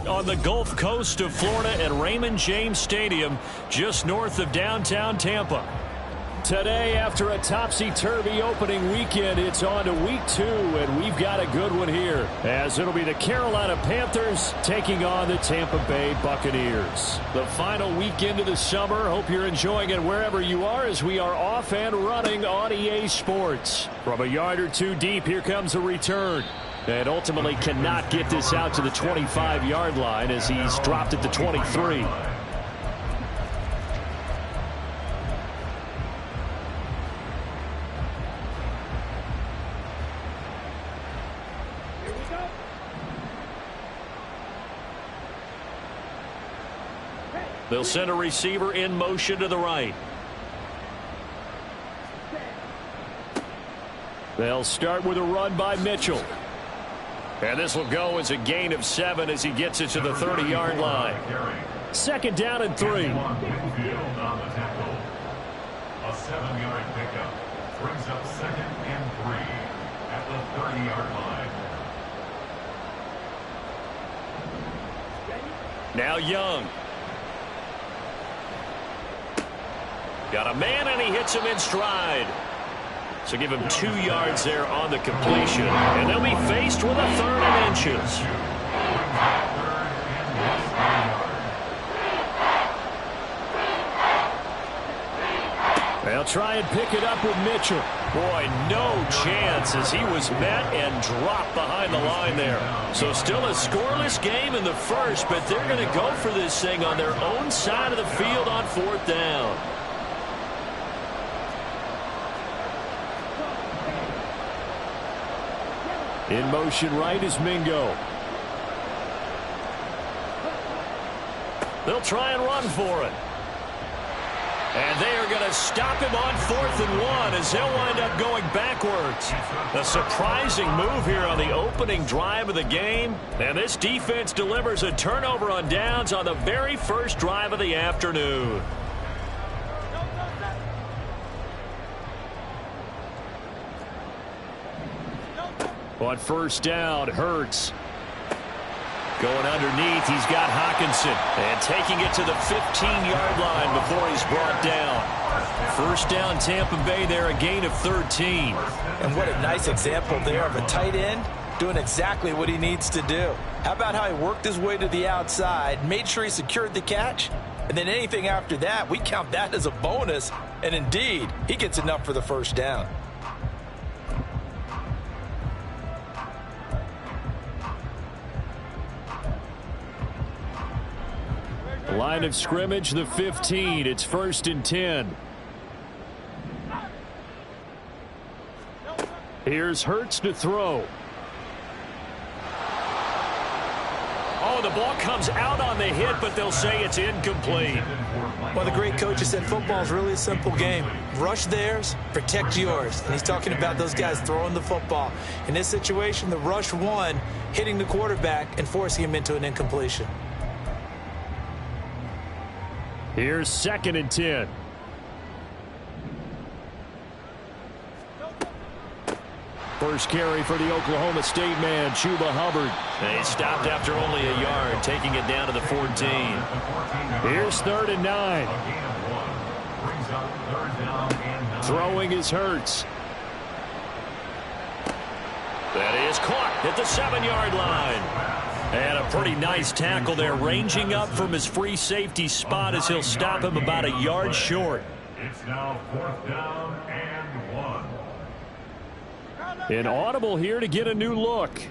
on the Gulf Coast of Florida at Raymond James Stadium, just north of downtown Tampa. Today, after a topsy-turvy opening weekend, it's on to week 2, and we've got a good one here, as it'll be the Carolina Panthers taking on the Tampa Bay Buccaneers. The final weekend of the summer. Hope you're enjoying it wherever you are, as we are off and running on EA Sports. From a yard or two deep, here comes a return. And ultimately cannot get this out to the 25-yard line, as he's dropped at the 23. They'll send a receiver in motion to the right. They'll start with a run by Mitchell. And this will go as a gain of 7 as he gets it to the 30-yard line. Second down and 3. A 7-yard pickup brings up 2nd and 3 at the 30-yard line. Now Young. Got a man, and he hits him in stride. So give him 2 yards there on the completion. And they'll be faced with a 3rd and inches. They'll try and pick it up with Mitchell. Boy, no chance, as he was met and dropped behind the line there. So still a scoreless game in the first, but they're going to go for this thing on their own side of the field on 4th down. In motion right is Mingo. They'll try and run for it. And they are going to stop him on 4th and 1 as they'll wind up going backwards. A surprising move here on the opening drive of the game. And this defense delivers a turnover on downs on the very first drive of the afternoon. On 1st down, Hurts. Going underneath, he's got Hockenson. And taking it to the 15-yard line before he's brought down. 1st down, Tampa Bay there, a gain of 13. And what a nice example there of a tight end doing exactly what he needs to do. How about how he worked his way to the outside, made sure he secured the catch, and then anything after that, we count that as a bonus. And indeed, he gets enough for the 1st down. Line of scrimmage, the 15. It's 1st and 10. Here's Hurts to throw. Oh, the ball comes out on the hit, but they'll say it's incomplete. Well, the great coach has said football is really a simple game. Rush theirs, protect yours. And he's talking about those guys throwing the football. In this situation, the rush won, hitting the quarterback and forcing him into an incompletion. Here's 2nd and 10. First carry for the Oklahoma State man, Chuba Hubbard. And he stopped after only a yard, taking it down to the 14. Here's 3rd and 9. Throwing is Hurts. That is caught at the 7-yard line. And a pretty nice tackle there, ranging up from his free safety spot as he'll stop him about a yard short. It's now 4th down and 1. An audible here to get a new look.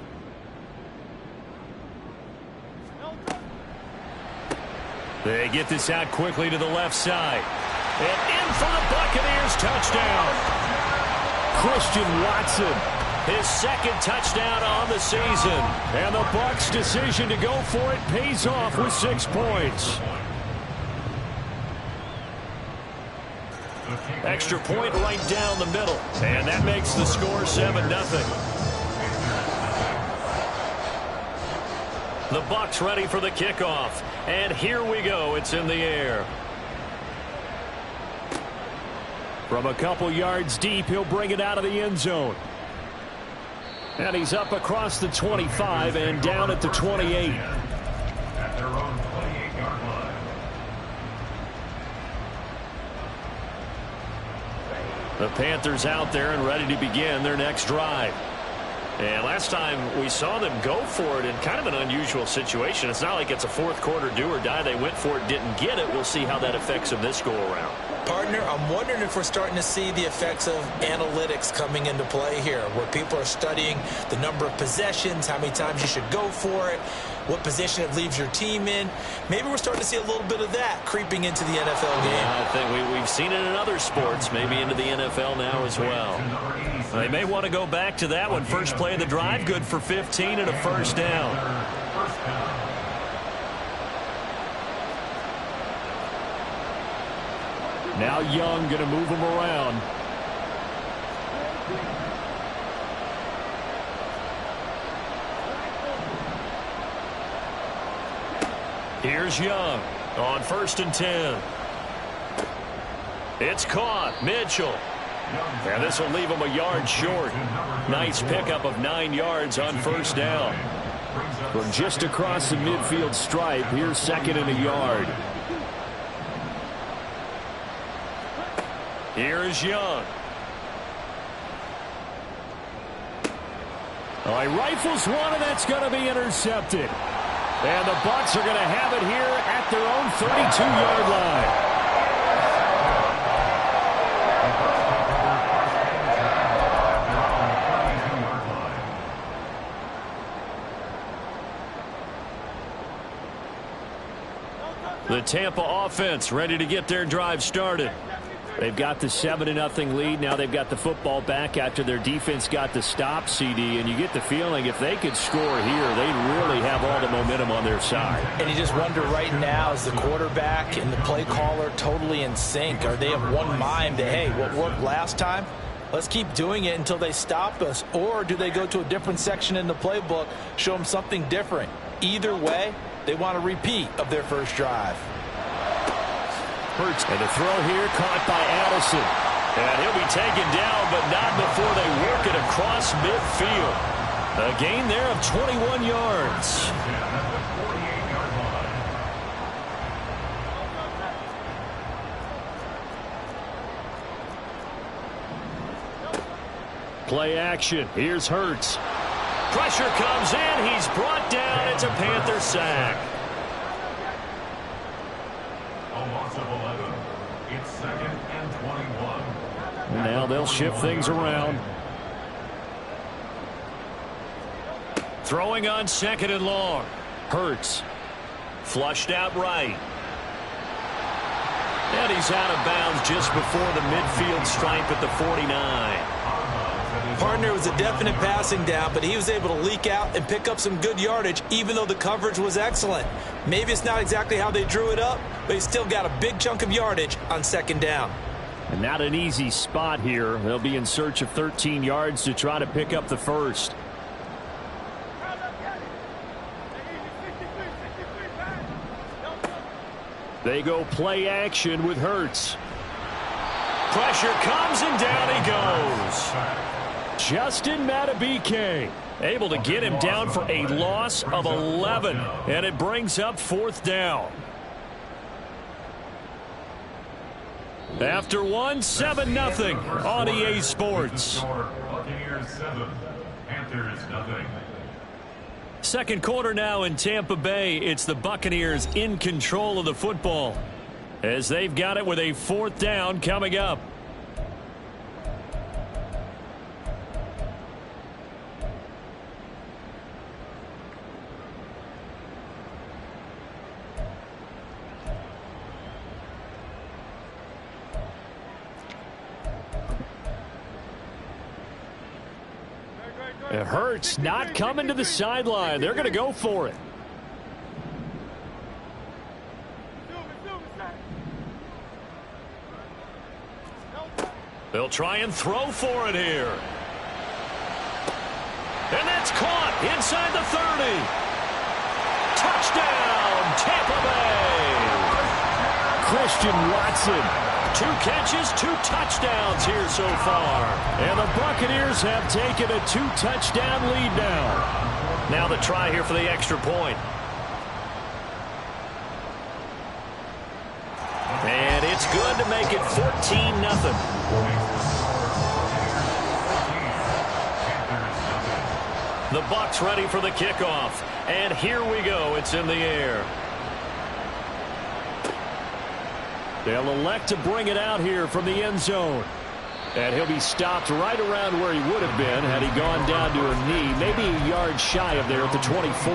They get this out quickly to the left side. And in for the Buccaneers touchdown. Christian Watson. His 2nd touchdown on the season. And the Bucs' decision to go for it pays off with 6 points. Extra point right down the middle. And that makes the score 7-0. The Bucs ready for the kickoff. And here we go. It's in the air. From a couple yards deep, he'll bring it out of the end zone. And he's up across the 25 and down at the 28. The Panthers out there and ready to begin their next drive. And last time we saw them go for it in kind of an unusual situation. It's not like it's a fourth quarter do or die. They went for it, didn't get it. We'll see how that affects them this go around. Partner, I'm wondering if we're starting to see the effects of analytics coming into play here, where people are studying the number of possessions, how many times you should go for it, what position it leaves your team in. Maybe we're starting to see a little bit of that creeping into the NFL game. Yeah, I think we've seen it in other sports, maybe into the NFL now as well. They may want to go back to that one. First play of the drive, good for 15 and a first down. Now Young going to move him around. Here's Young on 1st and 10. It's caught. Mitchell. And this will leave him a yard short. Nice pickup of 9 yards on first down. From just across the midfield stripe, here's 2nd and a yard. Here is Young. Oh, he rifles one, and that's going to be intercepted. And the Bucs are going to have it here at their own 32-yard line. The Tampa offense ready to get their drive started. They've got the 7-0 lead. Now they've got the football back after their defense got the stop, CD. And you get the feeling if they could score here, they'd really have all the momentum on their side. And you just wonder right now, is the quarterback and the play caller totally in sync? Are they of one mind that, hey, what worked last time, let's keep doing it until they stop us? Or do they go to a different section in the playbook, show them something different? Either way, they want a repeat of their first drive. Hurts. And the throw here caught by Addison. And he'll be taken down, but not before they work it across midfield. A gain there of 21 yards. Play action. Here's Hurts. Pressure comes in. He's brought down. It's a Panther sack. It's 2nd and 21. Now they'll shift things around. Throwing on 2nd and long. Hurts. Flushed out right. And he's out of bounds just before the midfield stripe at the 49. Partner, was a definite passing down, but he was able to leak out and pick up some good yardage, even though the coverage was excellent. Maybe it's not exactly how they drew it up, but he still got a big chunk of yardage on 2nd down. And not an easy spot here. They'll be in search of 13 yards to try to pick up the first. They go play action with Hurts. Pressure comes and down he goes. Justin Madubuike able to get him down for a loss of 11. And it brings up 4th down. After 7-0 on EA Sports. Buccaneers 7, Panthers 0. Second quarter now in Tampa Bay. It's the Buccaneers in control of the football as they've got it with a 4th down coming up. It hurts not coming to the sideline. They're going to go for it. They'll try and throw for it here. And that's caught inside the 30. Touchdown, Tampa Bay. Christian Watson. 2 catches, 2 touchdowns here so far. And the Buccaneers have taken a 2-touchdown lead now. Now the try here for the extra point. And it's good to make it 14-0. The Bucs ready for the kickoff. And here we go. It's in the air. They'll elect to bring it out here from the end zone. And he'll be stopped right around where he would have been had he gone down to a knee, maybe a yard shy of there at the 24.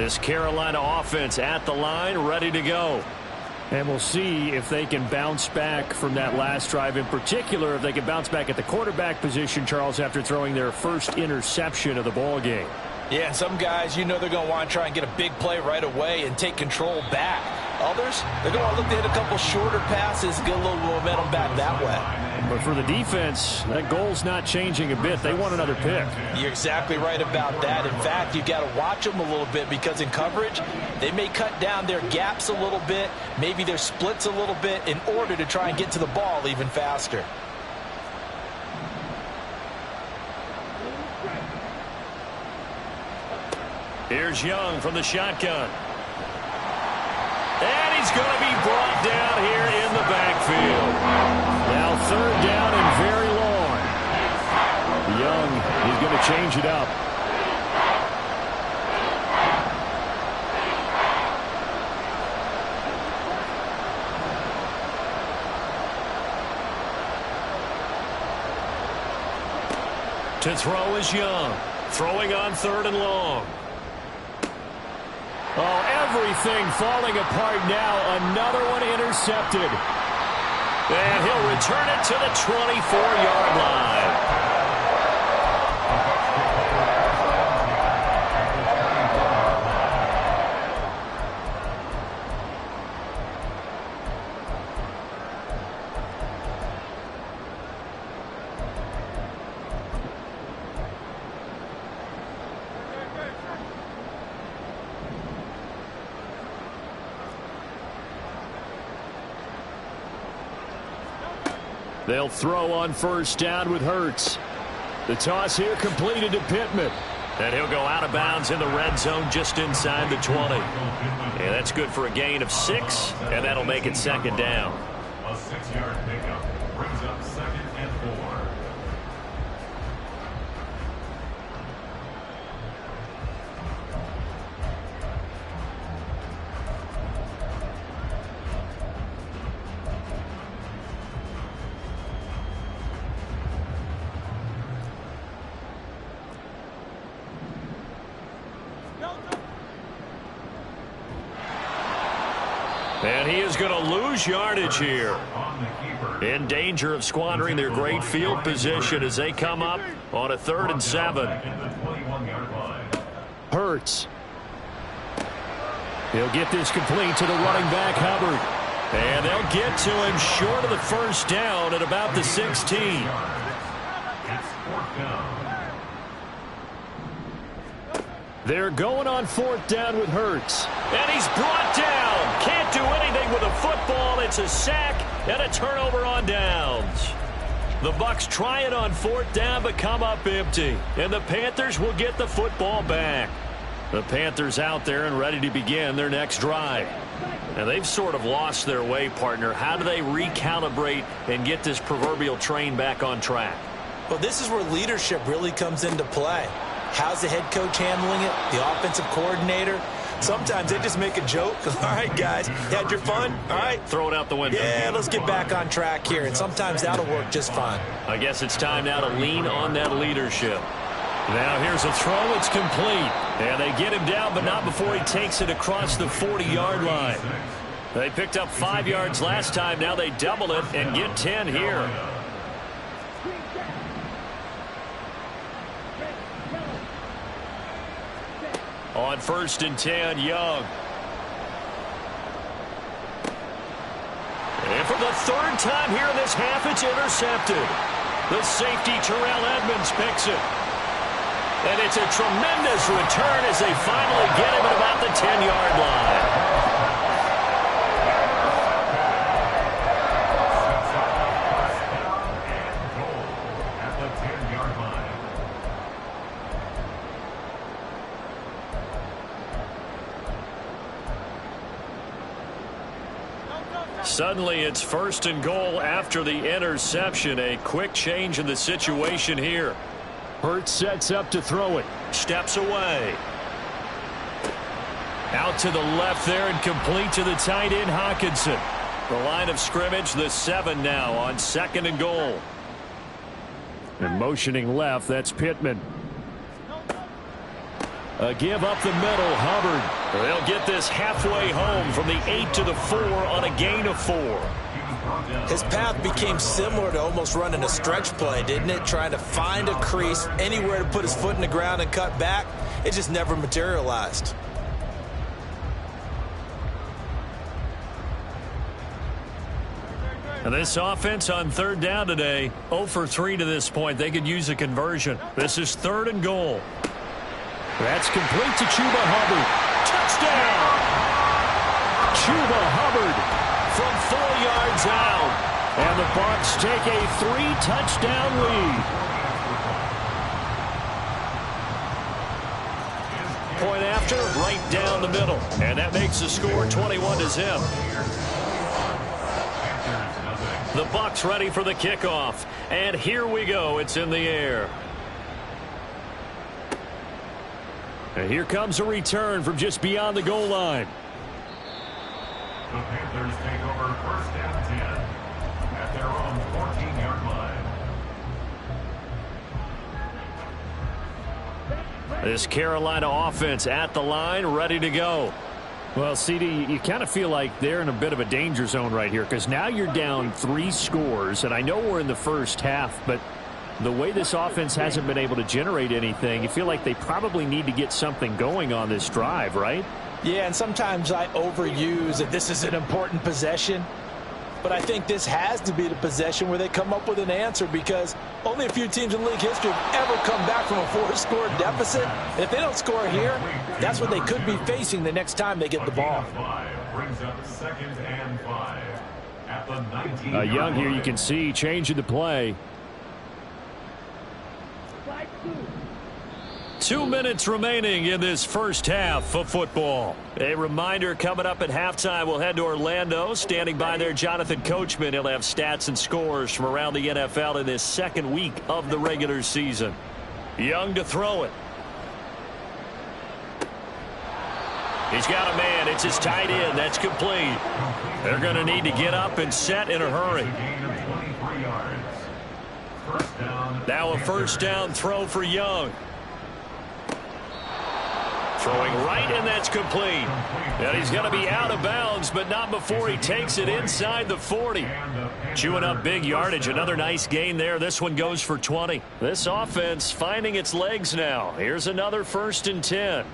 This Carolina offense at the line, ready to go. And we'll see if they can bounce back from that last drive, in particular if they can bounce back at the quarterback position, Charles, after throwing their first interception of the ball game. Yeah, and some guys, you know they're going to want to try and get a big play right away and take control back. Others, they're going to look to hit a couple shorter passes, get a little momentum back that way. But for the defense, that goal's not changing a bit. They want another pick. You're exactly right about that. In fact, you've got to watch them a little bit because in coverage, they may cut down their gaps a little bit, maybe their splits a little bit in order to try and get to the ball even faster. Here's Young from the shotgun. And he's going to be brought down here in the backfield. Now third down and very long. Young, he's going to change it up. To throw is Young. Throwing on third and long. Oh, everything falling apart now. Another one intercepted. And he'll return it to the 24-yard line. They'll throw on first down with Hurts. The toss here completed to Pittman. And he'll go out of bounds in the red zone just inside the 20. And that's good for a gain of 6, and that'll make it second down. A 6-yard pickup brings up 2nd and 4. And he is going to lose yardage here. In danger of squandering their great field position as they come up on a 3rd and 7. Hurts. He'll get this complete to the running back, Hubbard. And they'll get to him short of the first down at about the 16. They're going on 4th down with Hurts. And he's brought down. Can't do anything with a football. It's a sack and a turnover on downs. The Bucs try it on 4th down but come up empty. And the Panthers will get the football back. The Panthers out there and ready to begin their next drive. And they've sort of lost their way, partner. How do they recalibrate and get this proverbial train back on track? Well, this is where leadership really comes into play. How's the head coach handling it? The offensive coordinator? Sometimes they just make a joke. All right, guys, you had your fun? All right. Throw it out the window. Yeah, let's get back on track here. And sometimes that'll work just fine. I guess it's time now to lean on that leadership. Now here's a throw. It's complete. And they get him down, but not before he takes it across the 40-yard line. They picked up 5 yards last time. Now they double it and get 10 here. On 1st and 10, Young. And for the 3rd time here in this half, it's intercepted. The safety, Terrell Edmonds, picks it. And it's a tremendous return as they finally get him at about the 10-yard line. Suddenly it's 1st and goal after the interception. A quick change in the situation here. Hurts sets up to throw it. Steps away. Out to the left there and complete to the tight end, Hawkinson. The line of scrimmage, the 7 now on 2nd and goal. And motioning left, that's Pittman. A give up the middle, Hubbard. They'll get this halfway home from the 8 to the 4 on a gain of 4. His path became similar to almost running a stretch play, didn't it? Trying to find a crease, anywhere to put his foot in the ground and cut back. It just never materialized. And this offense on 3rd down today, 0 for 3 to this point. They could use a conversion. This is 3rd and goal. That's complete to Chuba Hubbard. Touchdown! Chuba Hubbard from 4 yards out. And the Bucs take a 3-touchdown lead. Point after, right down the middle. And that makes the score 21-0. The Bucs ready for the kickoff. And here we go. It's in the air. And here comes a return from just beyond the goal line. The Panthers take over 1st and 10 at their own 14-yard line. This Carolina offense at the line, ready to go. Well, CD, you kind of feel like they're in a bit of a danger zone right here because now you're down 3 scores, and I know we're in the first half, but the way this offense hasn't been able to generate anything, you feel like they probably need to get something going on this drive, right? Yeah, and sometimes I overuse that this is an important possession. But I think this has to be the possession where they come up with an answer because only a few teams in league history have ever come back from a 4-score deficit. And if they don't score here, that's what they could be facing the next time they get the ball. Brings up 2nd and 5 at the 19-yard Young here, line. you can see changing the play. 2 minutes remaining in this first half of football. A reminder, coming up at halftime, we'll head to Orlando. Standing by there, Jonathan Coachman. He'll have stats and scores from around the NFL in this 2nd week of the regular season. Young to throw it. He's got a man. It's his tight end. That's complete. They're going to need to get up and set in a hurry. Now a 1st down throw for Young. Throwing right, and that's complete. And he's going to be out of bounds, but not before he takes it inside the 40. Chewing up big yardage. Another nice gain there. This one goes for 20. This offense finding its legs now. Here's another 1st and 10.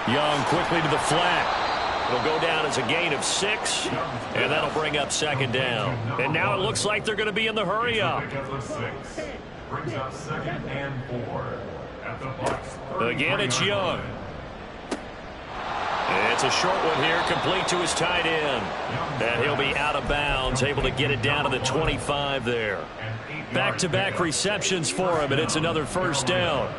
Young quickly to the flat. It'll go down as a gain of 6, and that'll bring up 2nd down. And now it looks like they're going to be in the hurry up. Brings up 2nd and 4 at the Bucs. Again, it's Young. It's a short one here, complete to his tight end. And he'll be out of bounds, able to get it down to the 25 there. Back-to-back receptions for him, and it's another 1st down.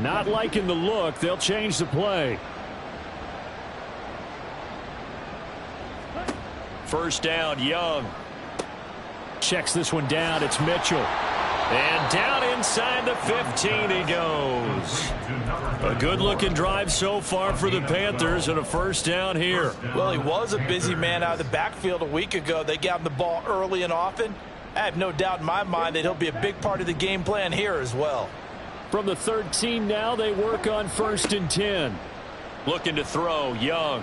Not liking the look. They'll change the play. 1st down, Young. Checks this one down. It's Mitchell. And down inside the 15 he goes. A good-looking drive so far for the Panthers, and a 1st down here. Well, he was a busy man out of the backfield a week ago. They got him the ball early and often. I have no doubt in my mind that he'll be a big part of the game plan here as well. From the 13 now, they work on 1st and 10. Looking to throw, Young.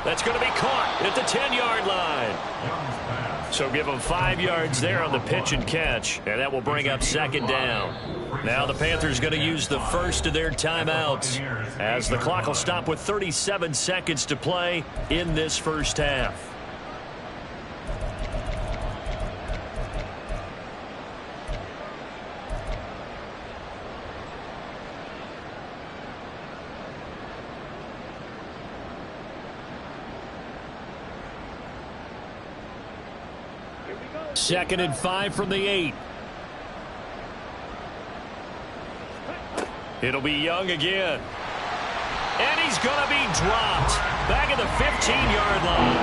That's going to be caught at the 10-yard line. So give them 5 yards there on the pitch and catch, and that will bring up 2nd down. Now the Panthers going to use the first of their timeouts as the clock will stop with 37 seconds to play in this first half. 2nd and 5 from the 8. It'll be Young again. And he's going to be dropped. Back at the 15-yard line.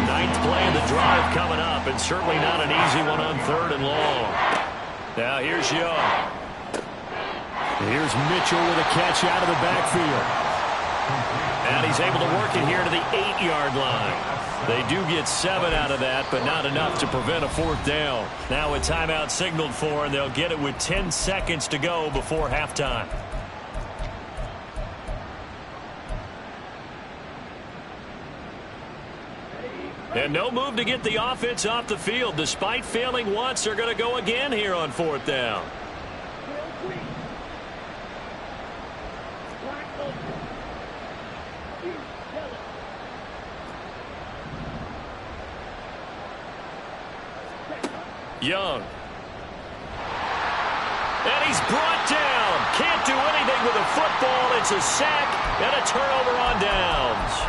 9th play of the drive coming up, and certainly not an easy one on 3rd and long. Now here's Young. Here's Mitchell with a catch out of the backfield. And he's able to work it here to the 8-yard line. They do get 7 out of that, but not enough to prevent a 4th down. Now a timeout signaled for, and they'll get it with 10 seconds to go before halftime. And no move to get the offense off the field. Despite failing once, they're going to go again here on 4th down. Young. And he's brought down. Can't do anything with a football. It's a sack and a turnover on downs.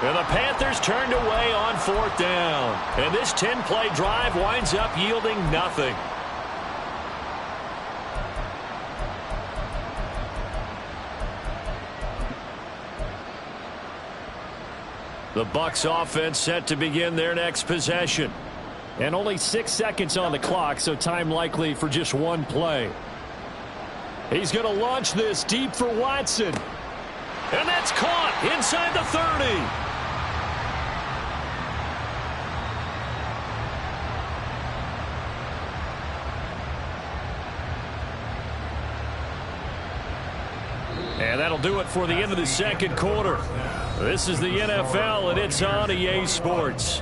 And the Panthers turned away on 4th down. And this 10-play drive winds up yielding nothing. The Bucs offense set to begin their next possession. And only 6 seconds on the clock, so time likely for just one play. He's going to launch this deep for Watson. And that's caught inside the 30. And that'll do it for the end of the 2nd quarter. This is the NFL, and it's on EA Sports.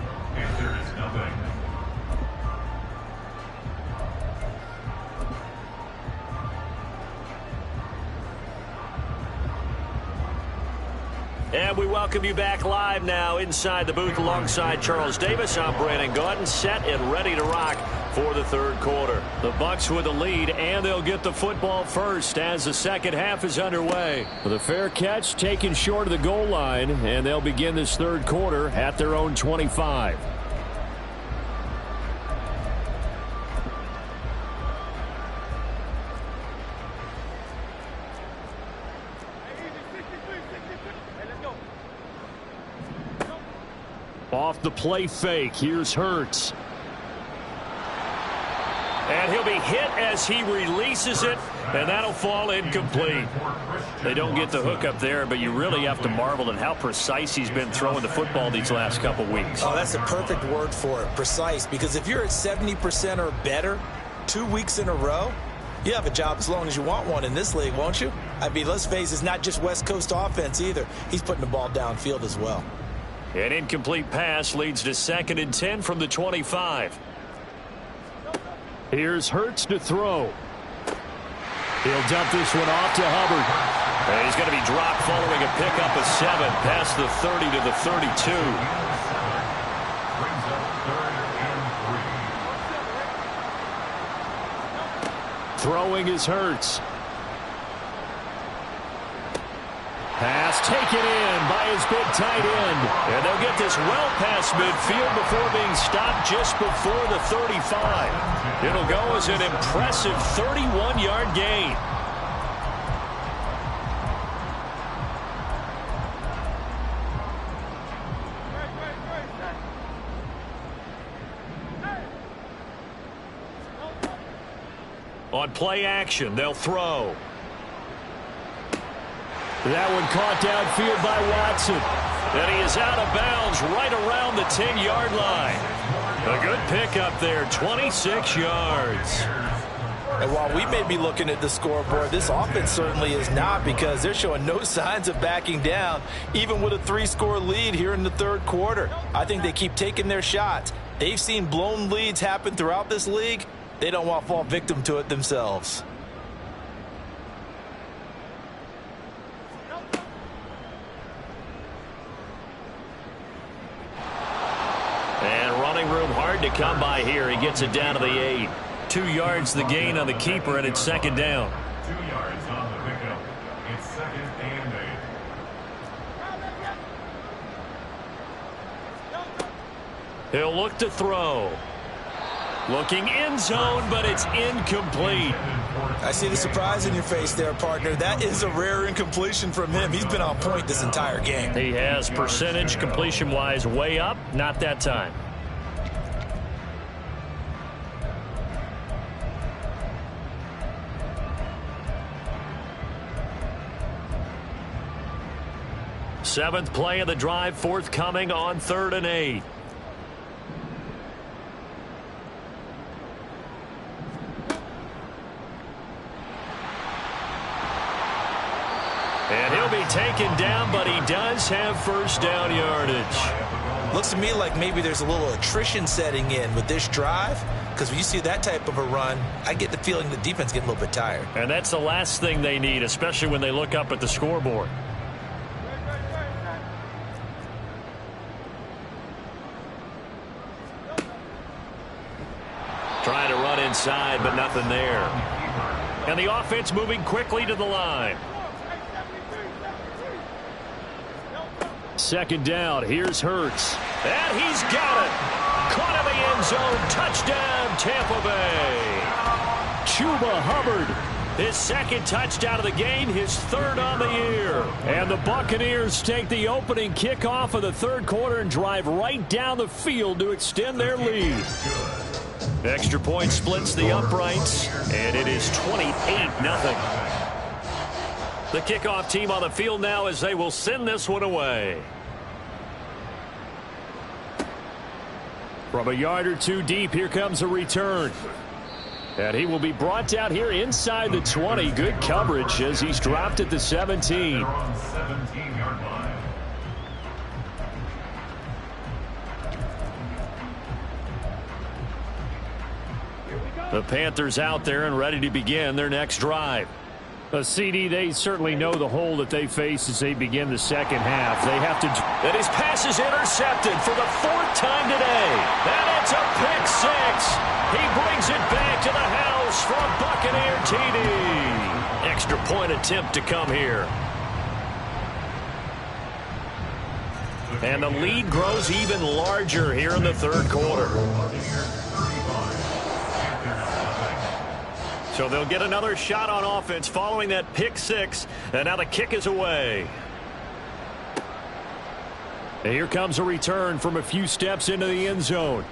And we welcome you back live now inside the booth alongside Charles Davis. I'm Brandon Gaudin, set and ready to rock for the 3rd quarter. The Bucs with the lead, and they'll get the football first as the 2nd half is underway. With a fair catch taken short of the goal line, and they'll begin this 3rd quarter at their own 25. Off the play fake, here's Hurts. And he'll be hit as he releases it, and that'll fall incomplete. They don't get the hook up there, but you really have to marvel at how precise he's been throwing the football these last couple weeks. Oh, that's a perfect word for it, precise, because if you're at 70% or better 2 weeks in a row, you have a job as long as you want one in this league, won't you? I mean, let's face it, it's not just West Coast offense either. He's putting the ball downfield as well. An incomplete pass leads to 2nd and 10 from the 25. Here's Hurts to throw. He'll dump this one off to Hubbard. And he's going to be dropped following a pickup of 7 past the 30 to the 32. Throwing is Hurts. Pass taken in by his big tight end. And they'll get this well past midfield before being stopped just before the 35. It'll go as an impressive 31-yard gain. On play action, they'll throw. That one caught downfield by Watson. And he is out of bounds right around the 10-yard line. A good pickup there, 26 yards. And while we may be looking at the scoreboard, this offense certainly is not, because they're showing no signs of backing down, even with a 3-score lead here in the 3rd quarter. I think they keep taking their shots. They've seen blown leads happen throughout this league. They don't want to fall victim to it themselves. And running room hard to come by here. He gets it down to the 8. 2 yards the gain on the keeper, and it's 2nd down. 2 yards on the pickup. It's 2nd and 8. He'll look to throw. Looking end zone, but it's incomplete. I see the surprise in your face there, partner. That is a rare incompletion from him. He's been on point this entire game. He has percentage completion-wise way up, not that time. Seventh play of the drive forthcoming on 3rd and 8. And he'll be taken down, but he does have first down yardage. Looks to me like maybe there's a little attrition setting in with this drive, because when you see that type of a run, I get the feeling the defense getting a little bit tired. And that's the last thing they need, especially when they look up at the scoreboard. Trying to run inside, but nothing there. And the offense moving quickly to the line. Second down. Here's Hurts. And he's got it. Caught in the end zone. Touchdown, Tampa Bay. Chuba Hubbard. His second touchdown of the game. His third on the year. And the Buccaneers take the opening kickoff of the third quarter and drive right down the field to extend their lead. Extra point splits the uprights. And it is 28-0. The kickoff team on the field now as they will send this one away. From a yard or two deep, here comes a return. And he will be brought down here inside the 20. Good coverage as he's dropped at the 17. The Panthers out there and ready to begin their next drive. CD, they certainly know the hole that they face as they begin the second half. They have to. And his pass is intercepted for the 4th time today. And it's a pick six. He brings it back to the house for a Buccaneer TD. Extra point attempt to come here. And the lead grows even larger here in the third quarter. So they'll get another shot on offense following that pick six. And now the kick is away. And here comes a return from a few steps into the end zone.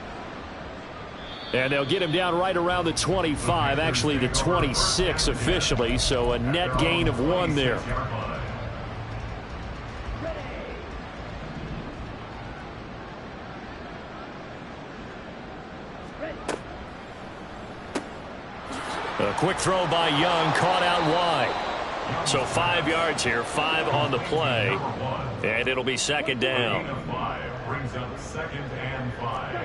And they'll get him down right around the 25, actually the 26 officially. So a net gain of 1 there. A quick throw by Young, caught out wide. So 5 yards here, 5 on the play, and it'll be second down. Brings up 2nd and 5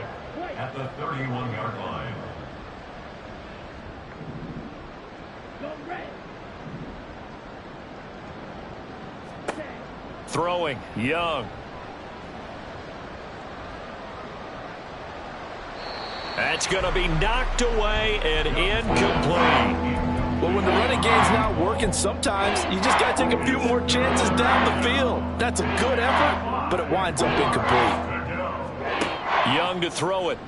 at the 31-yard line. Throwing, Young. That's going to be knocked away and incomplete. Well, when the running game's not working, sometimes you just got to take a few more chances down the field. That's a good effort, but it winds up incomplete. Young to throw it.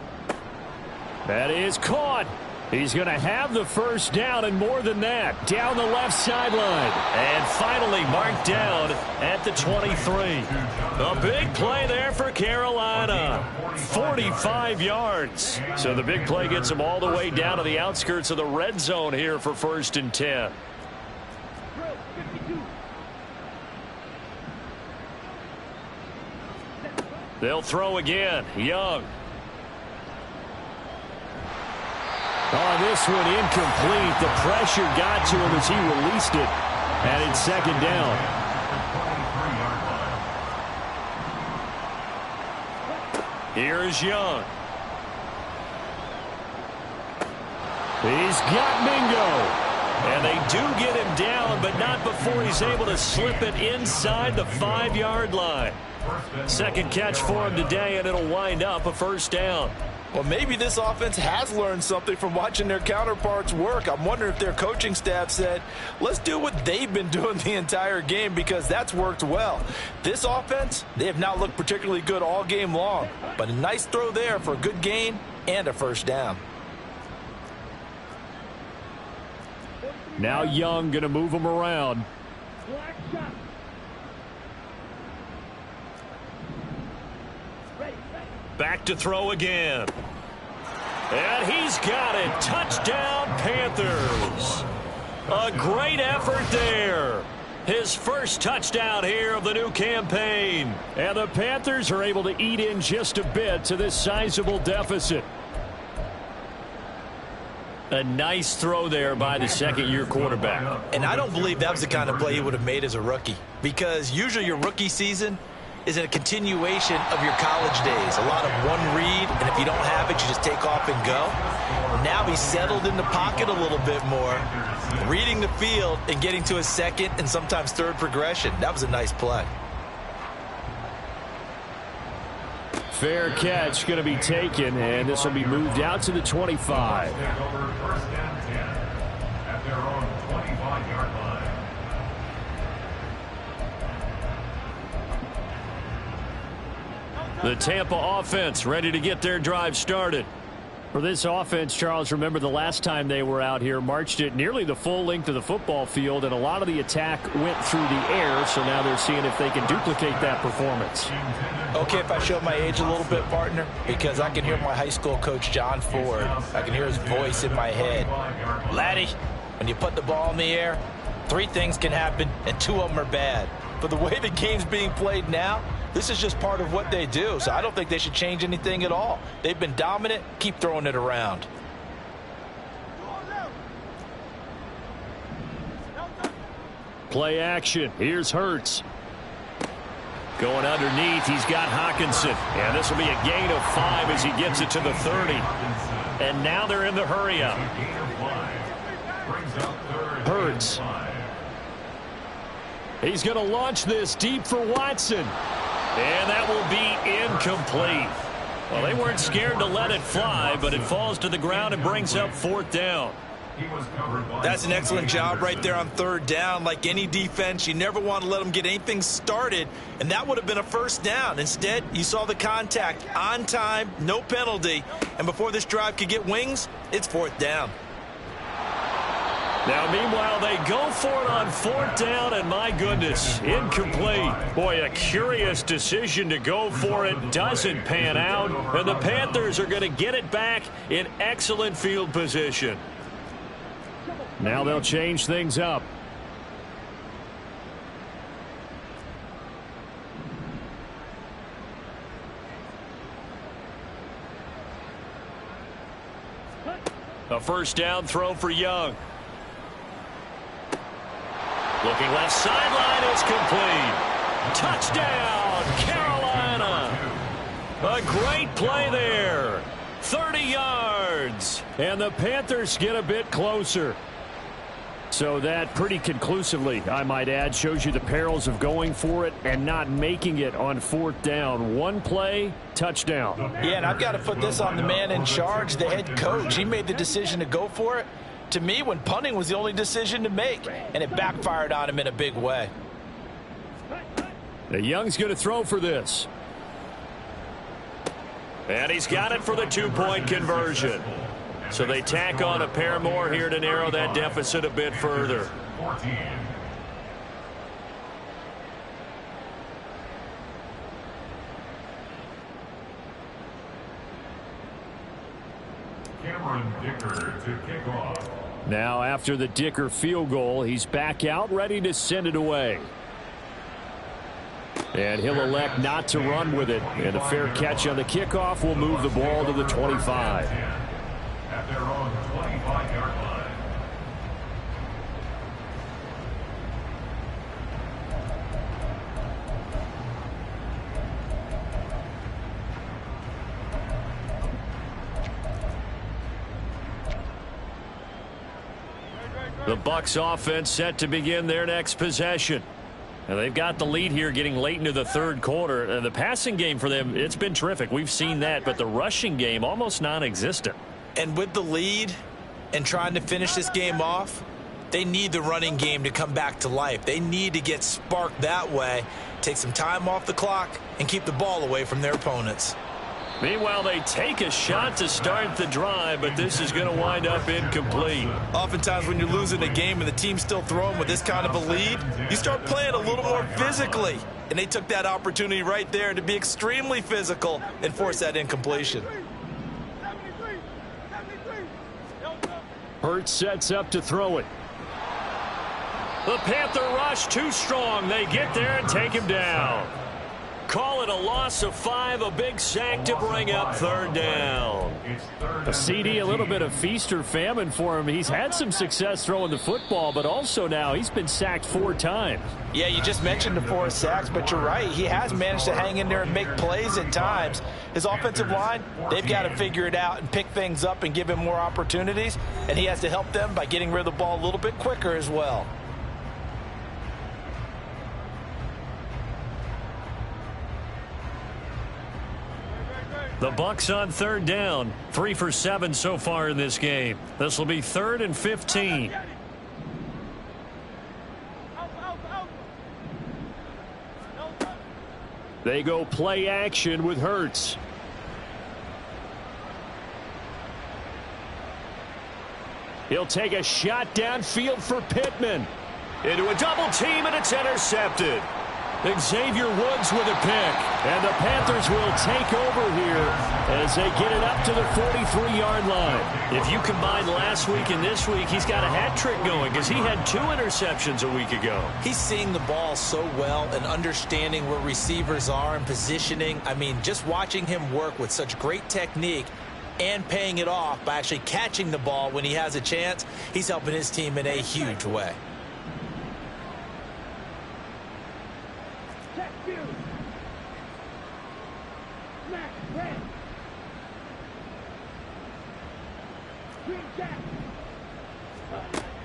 That is caught. He's going to have the first down and more than that. Down the left sideline. And finally marked down at the 23. A big play there for Carolina. 45 yards. So the big play gets him all the way down to the outskirts of the red zone here for 1st and 10. They'll throw again. Young. Oh, this one incomplete. The pressure got to him as he released it. And it's second down. Here's Young. He's got Mingo. And they do get him down, but not before he's able to slip it inside the 5-yard line. Second catch for him today, and it'll wind up a first down. Well, maybe this offense has learned something from watching their counterparts work. I'm wondering if their coaching staff said, let's do what they've been doing the entire game, because that's worked well. This offense, they have not looked particularly good all game long, but a nice throw there for a good gain and a first down. Now Young going to move him around. Back to throw again. And he's got it. Touchdown, Panthers. A great effort there. His first touchdown here of the new campaign. And the Panthers are able to eat in just a bit to this sizable deficit. A nice throw there by the second-year quarterback. And I don't believe that was the kind of play he would have made as a rookie, because usually your rookie season is a continuation of your college days. A lot of one read, and if you don't have it, you just take off and go. Now he's settled in the pocket a little bit more, reading the field and getting to his second and sometimes third progression. That was a nice play. Fair catch going to be taken, and this will be moved out to the 25. First and 10 at their own 25-yard line. The Tampa offense ready to get their drive started. For this offense, Charles, remember the last time they were out here, marched it nearly the full length of the football field, and a lot of the attack went through the air, so now they're seeing if they can duplicate that performance. Okay, if I show my age a little bit, partner, because I can hear my high school coach, John Ford. I can hear his voice in my head. Laddie, when you put the ball in the air, 3 things can happen, and 2 of them are bad. But the way the game's being played now, this is just part of what they do, so I don't think they should change anything at all. They've been dominant. Keep throwing it around. Play action. Here's Hurts. Going underneath, he's got Hockenson. And this will be a gain of 5 as he gets it to the 30. And now they're in the hurry-up. Hurts. He's going to launch this deep for Watson. And that will be incomplete. Well, they weren't scared to let it fly, but it falls to the ground and brings up 4th down. That's an excellent job right there on 3rd down. Like any defense, you never want to let them get anything started, and that would have been a 1st down. Instead, you saw the contact on time, no penalty, and before this drive could get wings, it's 4th down. Now, meanwhile, they go for it on 4th down, and my goodness, incomplete. Boy, a curious decision to go for it. Doesn't pan out, and the Panthers are going to get it back in excellent field position. Now they'll change things up. A 1st down throw for Young. Looking left sideline, it's complete. Touchdown, Carolina. A great play there. 30 yards. And the Panthers get a bit closer. So that pretty conclusively, I might add, shows you the perils of going for it and not making it on 4th down. One play, touchdown. Yeah, and I've got to put this on the man in charge, the head coach. He made the decision to go for it. To me, when punting was the only decision to make, and it backfired on him in a big way. The Young's going to throw for this. And he's got it for the 2-point conversion. So they tack on a pair more here to narrow that deficit a bit further. 14. Cameron Dicker to kick off. Now after the Dicker field goal, he's back out ready to send it away. And he'll elect not to run with it. And a fair catch on the kickoff will move the ball to the 25. At their own 25-yard line. The Bucs offense set to begin their next possession. And they've got the lead here getting late into the 3rd quarter. The passing game for them, it's been terrific. We've seen that, but the rushing game almost non-existent. And with the lead and trying to finish this game off, they need the running game to come back to life. They need to get sparked that way, take some time off the clock, and keep the ball away from their opponents. Meanwhile, they take a shot to start the drive, but this is going to wind up incomplete. Oftentimes when you're losing a game and the team's still throwing with this kind of a lead, you start playing a little more physically. And they took that opportunity right there to be extremely physical and force that incompletion. Hurts sets up to throw it. The Panther rush too strong. They get there and take him down. Call it a loss of 5, a big sack to bring up third down. A CD, a little bit of feast or famine for him. He's had some success throwing the football, but also now he's been sacked 4 times. Yeah, you just mentioned the 4 sacks, but you're right. He has managed to hang in there and make plays at times. His offensive line, they've got to figure it out and pick things up and give him more opportunities, and he has to help them by getting rid of the ball a little bit quicker as well. The Bucs on third down, 3 for 7 so far in this game. This will be 3rd and 15. They go play action with Hurts. He'll take a shot downfield for Pittman. Into a double team, and it's intercepted. Xavier Woods with a pick, and the Panthers will take over here as they get it up to the 43-yard line. If you combine last week and this week, he's got a hat trick going because he had 2 interceptions a week ago. He's seeing the ball so well and understanding where receivers are and positioning. I mean, just watching him work with such great technique and paying it off by actually catching the ball when he has a chance, he's helping his team in a huge way.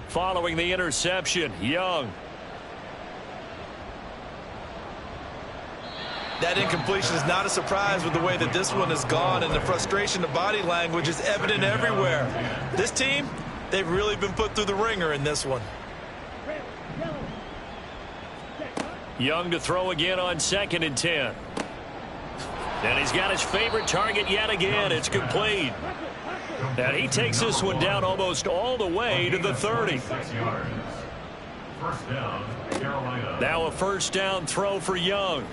Following the interception, Young. That incompletion is not a surprise with the way that this one has gone, and the frustration, the body language is evident everywhere. This team, they've really been put through the ringer in this one. Young to throw again on 2nd and 10. And he's got his favorite target yet again. It's complete. And he takes this one down almost all the way to the 30. Now a first down throw for Young.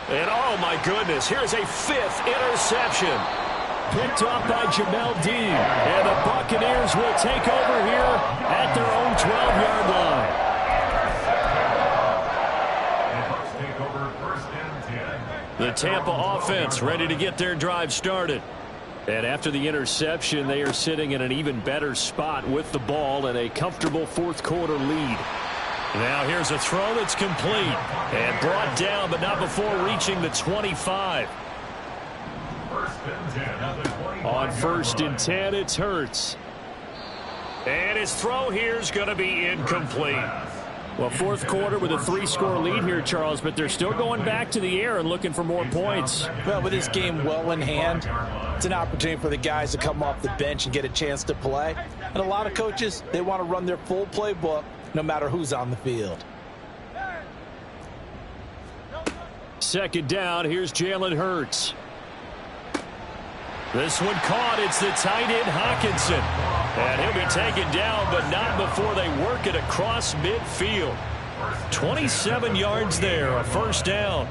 And oh my goodness, here's a 5th interception. Picked off by Jamel Dean. And the Buccaneers will take over here at their own 12-yard line. The Tampa offense ready to get their drive started. And after the interception, they are sitting in an even better spot with the ball and a comfortable 4th quarter lead. Now here's a throw that's complete and brought down, but not before reaching the 25. On 1st and 10, it's Hurts. And his throw here is going to be incomplete. Well, 4th quarter with a 3-score lead here, Charles, but they're still going back to the air and looking for more points. Well, with this game well in hand, it's an opportunity for the guys to come off the bench and get a chance to play. And a lot of coaches, they want to run their full playbook no matter who's on the field. 2nd down, here's Jalen Hurts. This one caught. It's the tight end Hawkinson. And he'll be taken down, but not before they work it across midfield. 27 yards there, a first down.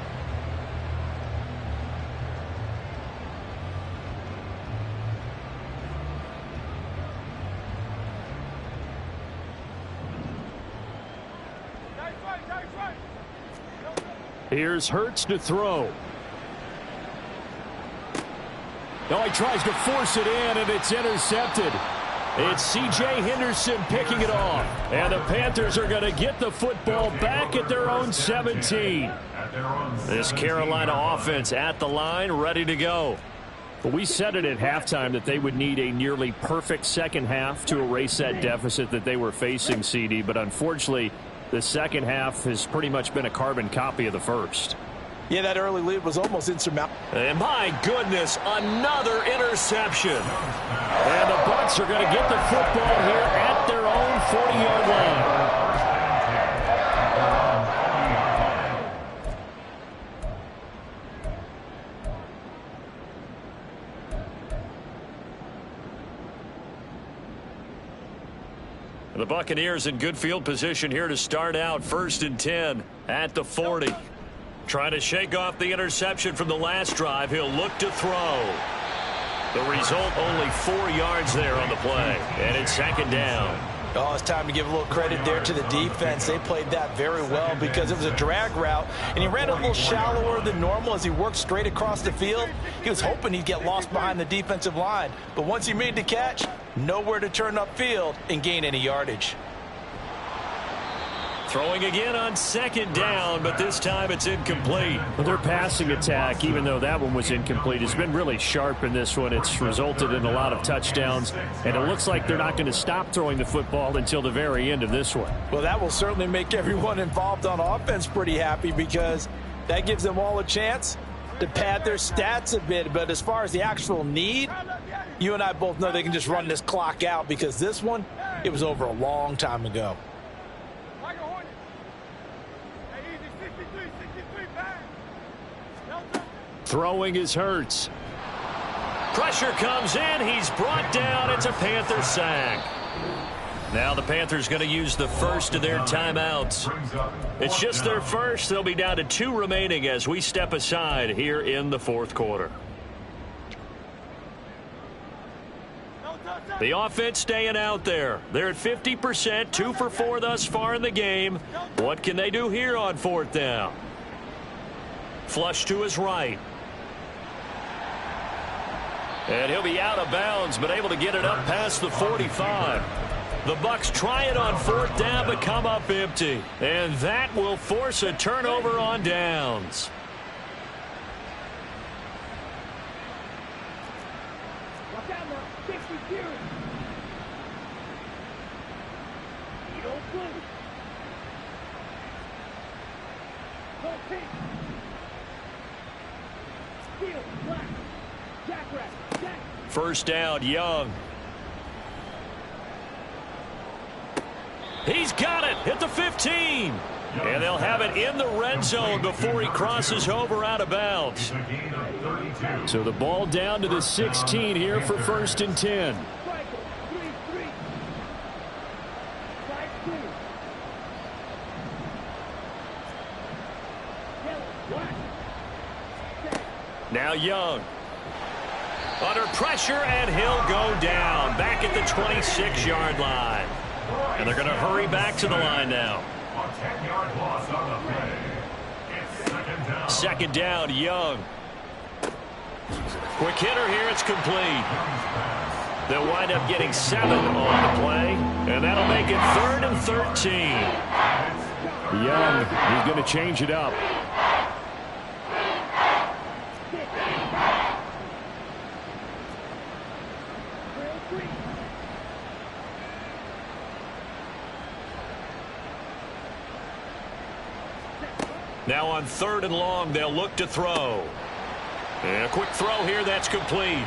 Here's Hurts to throw. Now he tries to force it in, and it's intercepted. It's C.J. Henderson picking it off. And the Panthers are going to get the football back at their own 17. This Carolina offense at the line, ready to go. But we said it at halftime that they would need a nearly perfect second half to erase that deficit that they were facing, CD. But unfortunately, the second half has pretty much been a carbon copy of the first. Yeah, that early lead was almost insurmountable. And my goodness, another interception. And the Bucs are going to get the football here at their own 40-yard line. The Buccaneers in good field position here to start out. 1st and 10 at the 40. Trying to shake off the interception from the last drive. He'll look to throw. The result, only 4 yards there on the play. And it's 2nd down. Oh, it's time to give a little credit there to the defense. They played that very well because it was a drag route, and he ran a little shallower than normal as he worked straight across the field. He was hoping he'd get lost behind the defensive line, but once he made the catch, nowhere to turn upfield and gain any yardage. Throwing again on 2nd down, but this time it's incomplete. Well, their passing attack, even though that one was incomplete, has been really sharp in this one. It's resulted in a lot of touchdowns, and it looks like they're not going to stop throwing the football until the very end of this one. Well, that will certainly make everyone involved on offense pretty happy because that gives them all a chance to pad their stats a bit. But as far as the actual need, you and I both know they can just run this clock out because this one, it was over a long time ago. Throwing is Hurts. Pressure comes in. He's brought down. It's a Panther sack. Now the Panthers going to use the first of their timeouts. It's just their first. They'll be down to 2 remaining as we step aside here in the 4th quarter. The offense staying out there. They're at 50%, 2 for 4 thus far in the game. What can they do here on 4th down? Flush to his right. And he'll be out of bounds, but able to get it up past the 45. The Bucs try it on 4th down, but come up empty. And that will force a turnover on downs. First down, Young. He's got it at the 15. And they'll have it in the red zone before he crosses over out of bounds. So the ball down to the 16 here for 1st and 10. Now Young. Under pressure, and he'll go down. Back at the 26-yard line. And they're going to hurry back to the line now. A 10-yard loss on the play. It's 2nd down. 2nd down, Young. Quick hitter here, it's complete. They'll wind up getting 7 on the play, and that'll make it 3rd and 13. Young, he's going to change it up. Now on 3rd and long, they'll look to throw. And a quick throw here, that's complete.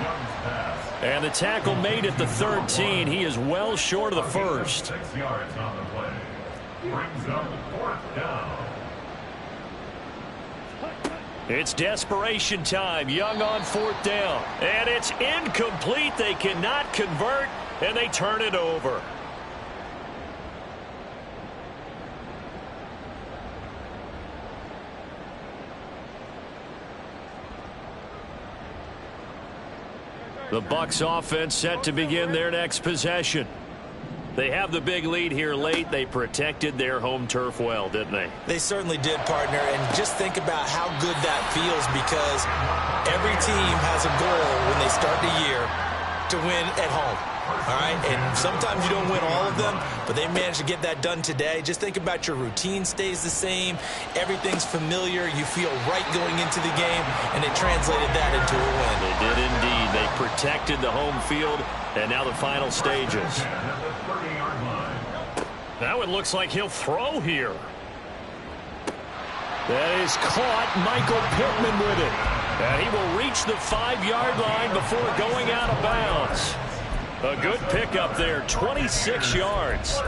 And the tackle made at the 13. He is well short of the 1st. 6 yards on the play. Brings up 4th down. It's desperation time. Young on 4th down. And it's incomplete. They cannot convert, and they turn it over. The Bucs offense set to begin their next possession. They have the big lead here late. They protected their home turf well, didn't they? They certainly did, partner. And just think about how good that feels because every team has a goal when they start the year to win at home. All right, and sometimes you don't win all of them, but they managed to get that done today. Just think about your routine stays the same. Everything's familiar. You feel right going into the game, and they translated that into a win. They did indeed. They protected the home field, and now the final stages. Now it looks like he'll throw here. That is caught. Michael Pittman with it. And he will reach the 5-yard line before going out of bounds. A good pickup there, 26 yards.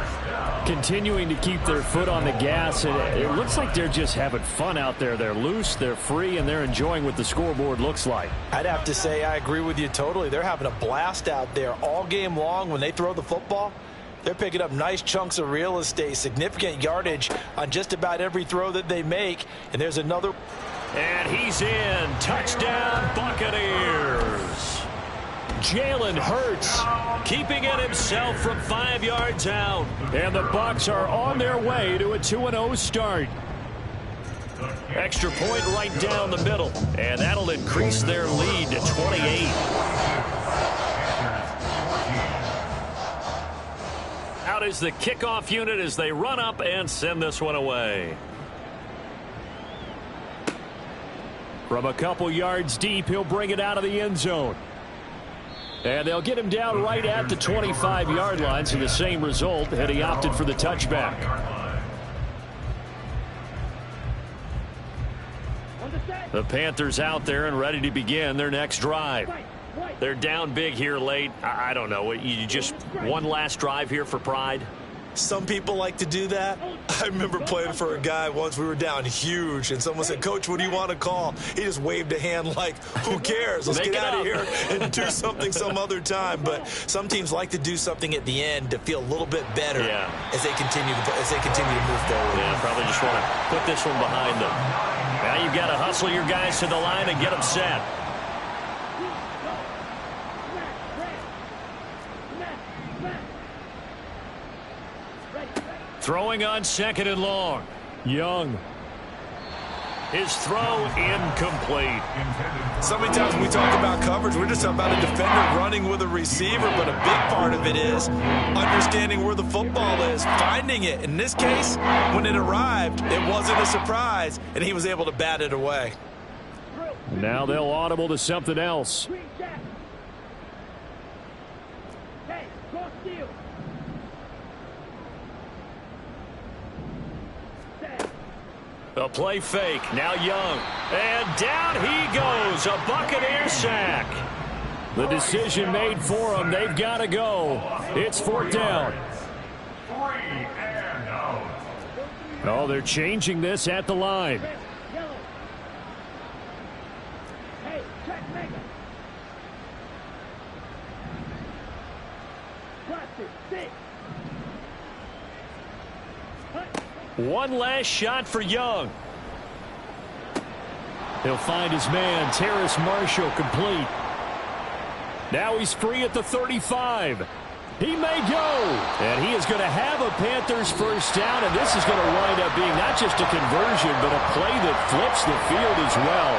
Continuing to keep their foot on the gas. It looks like they're just having fun out there. They're loose, they're free, and they're enjoying what the scoreboard looks like. I'd have to say I agree with you totally. They're having a blast out there all game long when they throw the football. They're picking up nice chunks of real estate, significant yardage on just about every throw that they make. And there's another. And he's in. Touchdown, Buccaneers. Jalen Hurts keeping it himself from 5 yards out. And the Bucs are on their way to a 2-0 start. Extra point right down the middle. And that'll increase their lead to 28. Out is the kickoff unit as they run up and send this one away. From a couple yards deep, he'll bring it out of the end zone. And they'll get him down right at the 25-yard line, so the same result, and he opted for the touchback. The Panthers out there and ready to begin their next drive. They're down big here late. I don't know. You just one last drive here for pride? Some people like to do that. I remember playing for a guy once. We were down huge, and someone said, "Coach, what do you want to call?" He just waved a hand like, who cares? Let's get out of here and do something some other time. But some teams like to do something at the end to feel a little bit better as they continue to move forward. Yeah, probably just want to put this one behind them. Now you've got to hustle your guys to the line and get them set. Throwing on 2nd and long. Young. His throw incomplete. So many times when we talk about coverage, we're just about a defender running with a receiver, but a big part of it is understanding where the football is, finding it. In this case, when it arrived, it wasn't a surprise, and he was able to bat it away. Now they'll audible to something else. A play fake. Now Young. And down he goes. A Buccaneer sack. The decision made for them. They've got to go. It's 4th down. 3 and out. Oh, they're changing this at the line. One last shot for Young. He'll find his man, Terrace Marshall, complete. Now he's free at the 35. He may go. And he is going to have a Panthers first down, and this is going to wind up being not just a conversion, but a play that flips the field as well.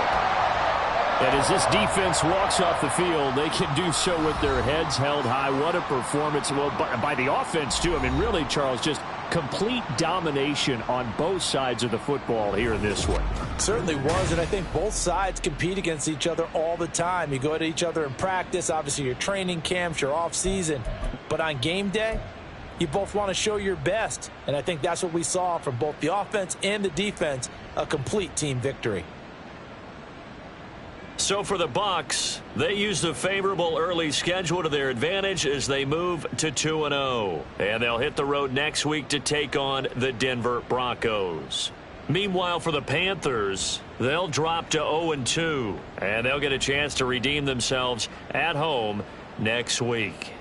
And as this defense walks off the field, they can do so with their heads held high. What a performance. Well, by the offense, too. I mean, really, Charles, just complete domination on both sides of the football here in this one. Certainly was, and I think both sides compete against each other all the time. You go at each other in practice, obviously your training camps, your off-season. But on game day, you both want to show your best. And I think that's what we saw from both the offense and the defense, a complete team victory. So for the Bucs, they used a favorable early schedule to their advantage as they move to 2-0. And they'll hit the road next week to take on the Denver Broncos. Meanwhile, for the Panthers, they'll drop to 0-2. And they'll get a chance to redeem themselves at home next week.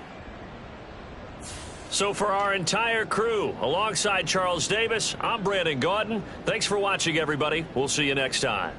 So for our entire crew, alongside Charles Davis, I'm Brandon Gaudin. Thanks for watching, everybody. We'll see you next time.